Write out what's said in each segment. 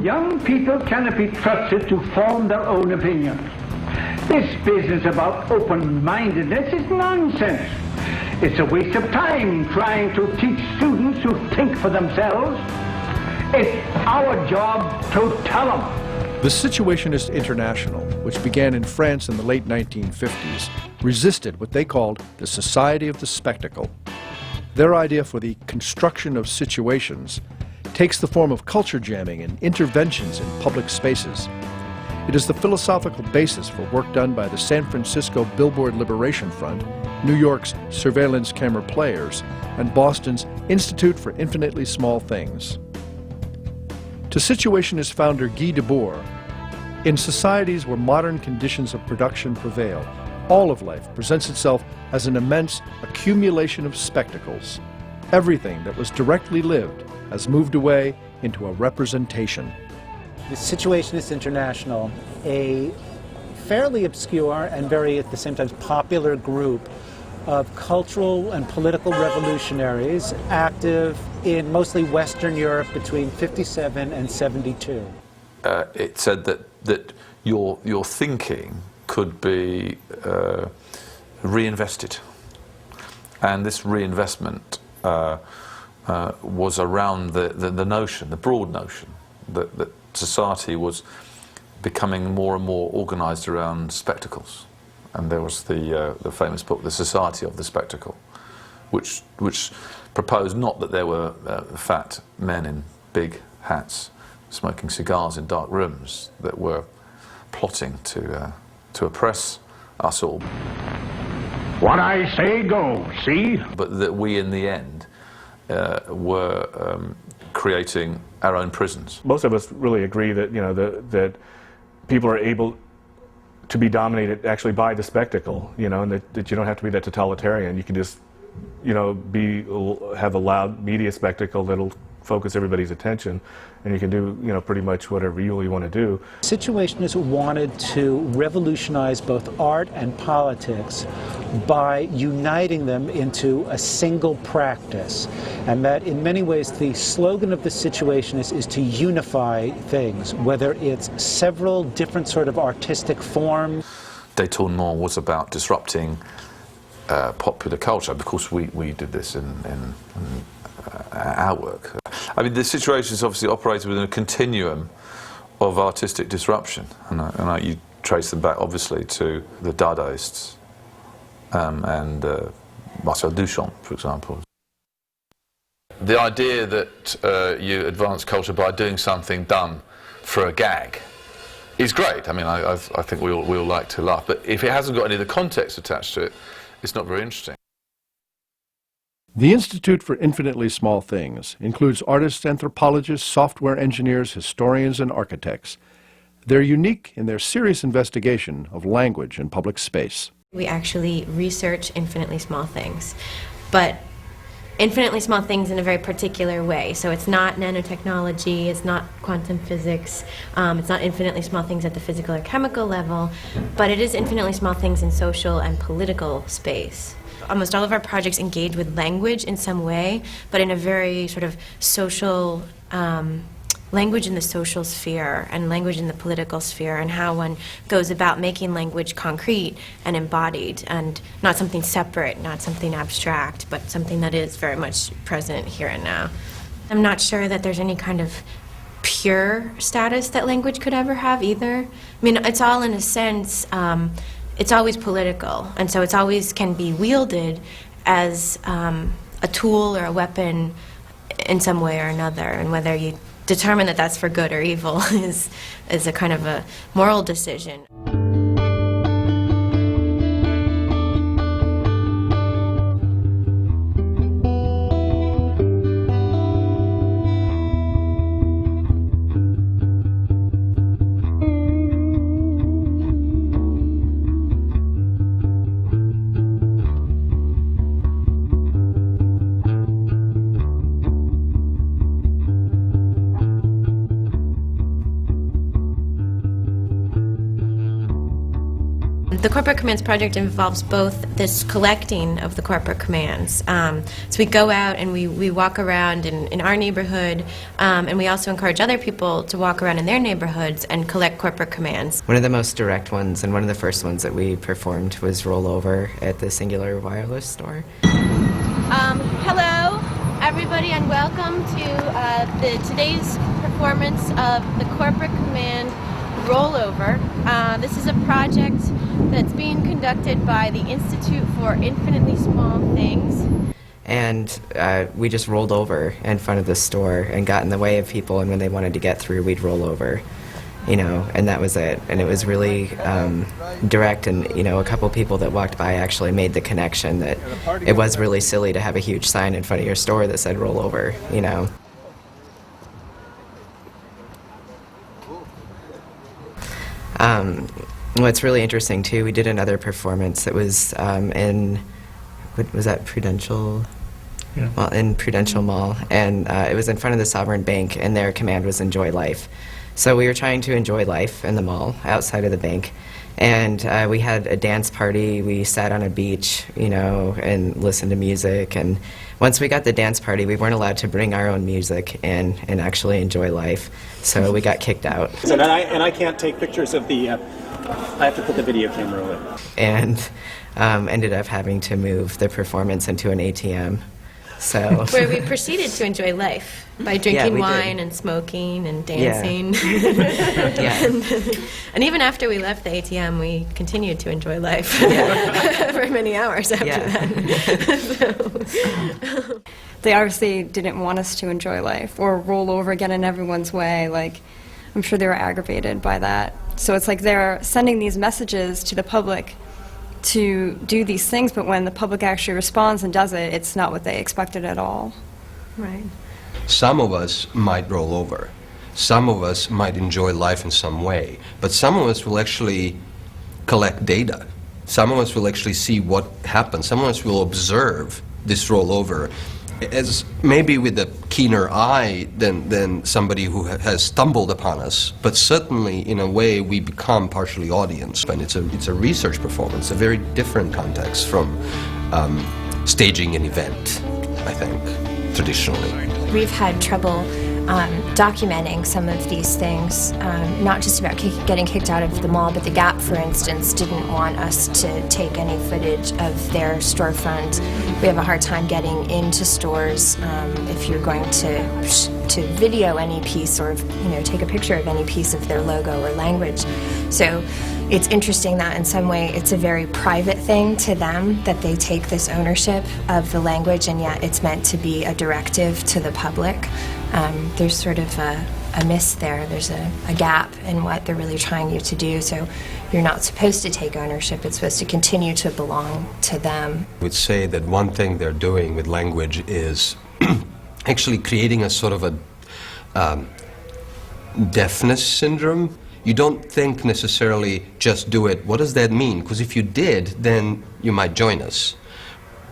Young people cannot be trusted to form their own opinions. This business about open-mindedness is nonsense. It's a waste of time trying to teach students to think for themselves. It's our job to tell them. The Situationist International, which began in France in the late 1950s, resisted what they called the Society of the Spectacle. Their idea for the construction of situations takes the form of culture jamming and interventions in public spaces. It is the philosophical basis for work done by the San Francisco Billboard Liberation Front, New York's Surveillance Camera Players, and Boston's Institute for Infinitely Small Things. To Situationist founder Guy Debord, in societies where modern conditions of production prevail, all of life presents itself as an immense accumulation of spectacles. Everything that was directly lived has moved away into a representation. The Situationists International, a fairly obscure and very, at the same time, popular group of cultural and political revolutionaries active in mostly Western Europe between 57 and 72. It said that your thinking could be reinvested, and this reinvestment was around the notion, the broad notion, that society was becoming more and more organized around spectacles. And there was the famous book, The Society of the Spectacle, which proposed not that there were fat men in big hats smoking cigars in dark rooms that were plotting to oppress us all. What I say goes, see? But that we, in the end, were creating our own prisons. Most of us really agree that, you know, that people are able to be dominated actually by the spectacle, you know, and that you don't have to be that totalitarian. You can just, you know, have a loud media spectacle that'll focus everybody's attention, and you can do, you know, pretty much whatever you really want to do. Situationists wanted to revolutionize both art and politics by uniting them into a single practice, and that in many ways the slogan of the Situationists is to unify things, whether it's several different sort of artistic forms. Détournement was about disrupting popular culture. Of course, we did this in our work. I mean, the Situationists obviously operated within a continuum of artistic disruption, and you trace them back obviously to the Dadaists and Marcel Duchamp, for example. The idea that you advance culture by doing something done for a gag is great. I mean, I think we all like to laugh, but if it hasn't got any of the context attached to it, it's not very interesting. The Institute for Infinitely Small Things includes artists, anthropologists, software engineers, historians, and architects. They're unique in their serious investigation of language in public space. We actually research infinitely small things, but infinitely small things in a very particular way. So it's not nanotechnology, it's not quantum physics, it's not infinitely small things at the physical or chemical level, but it is infinitely small things in social and political space. Almost all of our projects engage with language in some way, but in a very sort of social, language in the social sphere and language in the political sphere, and how one goes about making language concrete and embodied, and not something separate, not something abstract, but something that is very much present here and now. I'm not sure that there's any kind of pure status that language could ever have either. I mean, it's all in a sense, it's always political, and so it's always can be wielded as a tool or a weapon in some way or another, and whether you determine that that's for good or evil is a kind of a moral decision. The Corporate Commands Project involves both this collecting of the corporate commands. So we go out and we walk around in our neighborhood, and we also encourage other people to walk around in their neighborhoods and collect corporate commands. One of the most direct ones and one of the first ones that we performed was Rollover at the Singular Wireless store. Hello, everybody, and welcome to today's performance of the Corporate Command Rollover. This is a project that's being conducted by the Institute for Infinitely Small Things. And we just rolled over in front of the store and got in the way of people, and when they wanted to get through, we'd roll over. You know, and that was it. And it was really direct, and, you know, a couple people that walked by actually made the connection that it was really silly to have a huge sign in front of your store that said roll over, you know. What's really interesting, too, we did another performance that was in, what was that, Prudential? Yeah. Well, in Prudential Mall, and it was in front of the Sovereign Bank, and their command was enjoy life. So we were trying to enjoy life in the mall outside of the bank, and we had a dance party. We sat on a beach, you know, and listened to music. And once we got the dance party, we weren't allowed to bring our own music in and actually enjoy life. So we got kicked out. And I can't take pictures of the. I have to put the video camera away. And ended up having to move the performance into an ATM. So where we proceeded to enjoy life by drinking wine and smoking and dancing. Yeah. And even after we left the ATM, we continued to enjoy life for many hours after that. They obviously didn't want us to enjoy life or roll over, get in everyone's way. Like, I'm sure they were aggravated by that. So it's like they're sending these messages to the public to do these things, but when the public actually responds and does it, it's not what they expected at all. Right. Some of us might roll over. Some of us might enjoy life in some way. But some of us will actually collect data. Some of us will actually see what happens. Some of us will observe this rollover as maybe with a keener eye than somebody who has stumbled upon us, but certainly in a way we become partially audience. And it's a research performance, a very different context from staging an event, I think, traditionally. We've had trouble documenting some of these things, not just about getting kicked out of the mall, but the Gap, for instance, didn't want us to take any footage of their storefront. We have a hard time getting into stores if you're going to video any piece or, you know, take a picture of any piece of their logo or language. So it's interesting that in some way it's a very private thing to them that they take this ownership of the language, and yet it's meant to be a directive to the public. There's sort of a miss there. There's a gap in what they're really trying you to do. So you're not supposed to take ownership. It's supposed to continue to belong to them. I would say that one thing they're doing with language is actually creating a sort of a deafness syndrome. You don't think necessarily just do it. What does that mean? Because if you did, then you might join us.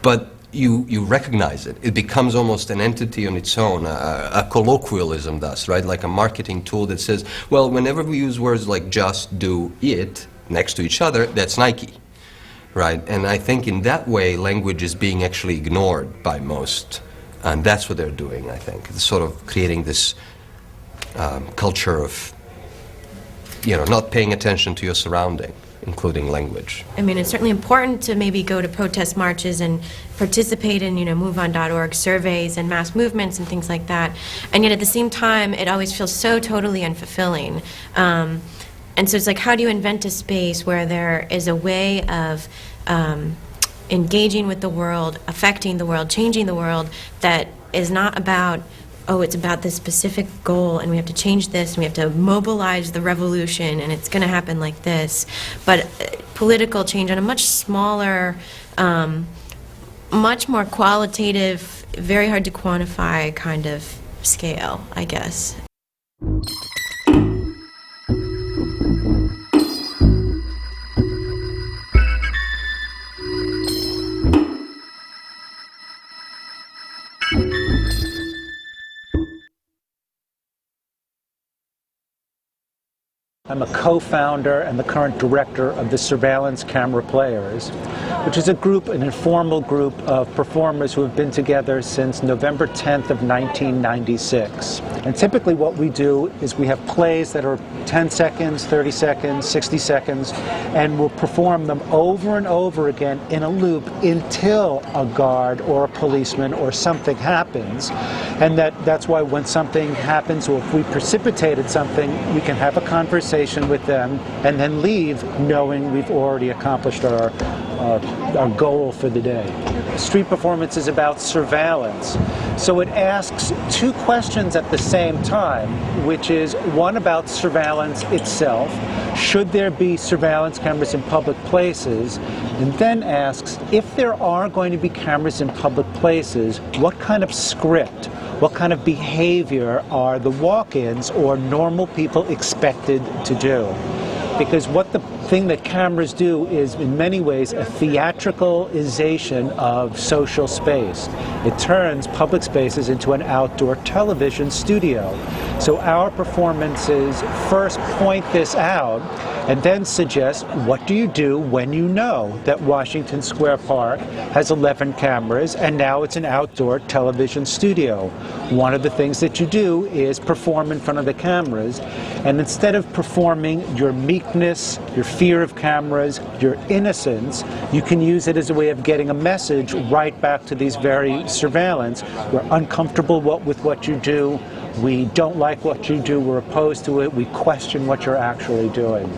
But you recognize it. It becomes almost an entity on its own, a colloquialism thus, right? Like a marketing tool that says, well, whenever we use words like just, do, it next to each other, that's Nike, right? And I think in that way, language is being actually ignored by most. And that's what they're doing, I think. It's sort of creating this culture of, you know, not paying attention to your surrounding, including language. I mean, it's certainly important to maybe go to protest marches and participate in, you know, MoveOn.org surveys and mass movements and things like that. And yet at the same time, it always feels so totally unfulfilling. And so it's like, how do you invent a space where there is a way of engaging with the world, affecting the world, changing the world, that is not about, oh, it's about this specific goal, and we have to change this, and we have to mobilize the revolution, and it's going to happen like this. But political change on a much smaller, much more qualitative, very hard to quantify kind of scale, I guess. I'm a co-founder and the current director of the Surveillance Camera Players, which is a group, an informal group of performers who have been together since November 10th of 1996. And typically what we do is we have plays that are 10 seconds, 30 seconds, 60 seconds, and we'll perform them over and over again in a loop until a guard or a policeman or something happens. And that's why when something happens, or if we precipitated something, we can have a conversation with them and then leave knowing we've already accomplished our goal for the day. Street performance is about surveillance. So it asks two questions at the same time, which is one about surveillance itself. Should there be surveillance cameras in public places? And then asks, if there are going to be cameras in public places, what kind of script, what kind of behavior are the walk-ins or normal people expected to do? Because what the thing that cameras do is, in many ways, a theatricalization of social space. It turns public spaces into an outdoor television studio. So our performances first point this out and then suggest, what do you do when you know that Washington Square Park has 11 cameras and now it's an outdoor television studio? One of the things that you do is perform in front of the cameras, and instead of performing your meekness, your fear of cameras, your innocence, you can use it as a way of getting a message right back to these very surveillance. We're uncomfortable with what you do, we don't like what you do, we're opposed to it, we question what you're actually doing.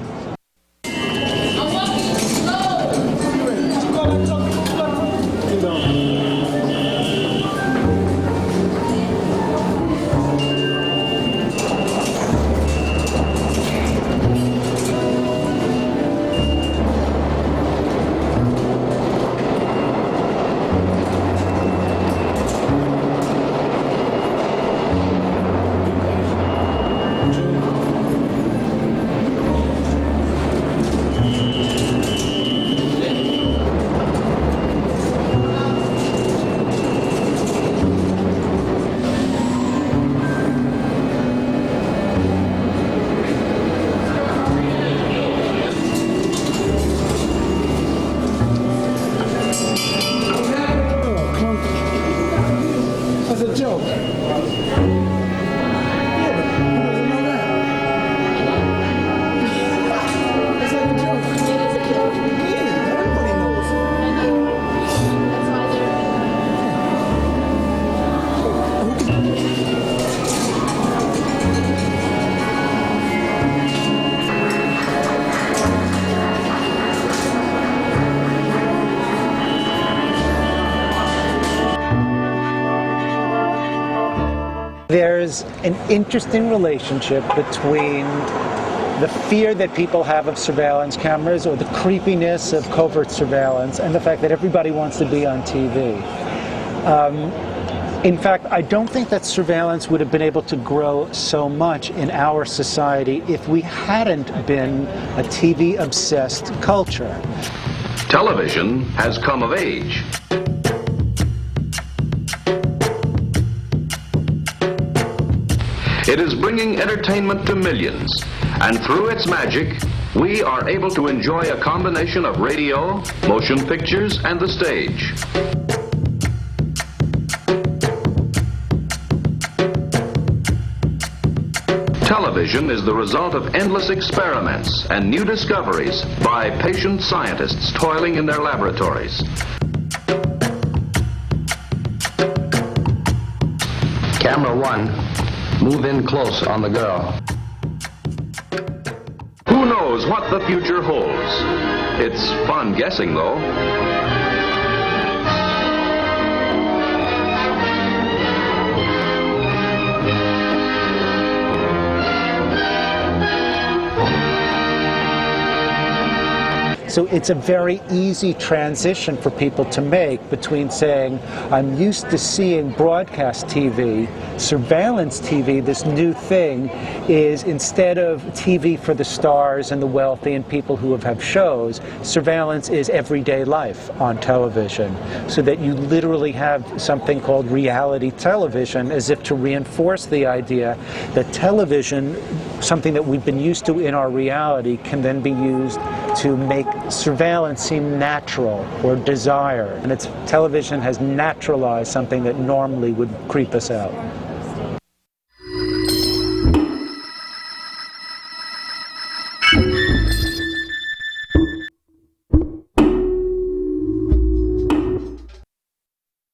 There's an interesting relationship between the fear that people have of surveillance cameras, or the creepiness of covert surveillance, and the fact that everybody wants to be on TV. In fact, I don't think that surveillance would have been able to grow so much in our society if we hadn't been a TV-obsessed culture. Television has come of age. It is bringing entertainment to millions, and through its magic, we are able to enjoy a combination of radio, motion pictures, and the stage. Television is the result of endless experiments and new discoveries by patient scientists toiling in their laboratories. Camera one, move in close on the girl. Who knows what the future holds? It's fun guessing, though. So it's a very easy transition for people to make between saying, I'm used to seeing broadcast TV, surveillance TV, this new thing, is instead of TV for the stars and the wealthy and people who have shows, surveillance is everyday life on television. So that you literally have something called reality television, as if to reinforce the idea that television, something that we've been used to in our reality, can then be used to make surveillance seem natural or desired. And television has naturalized something that normally would creep us out.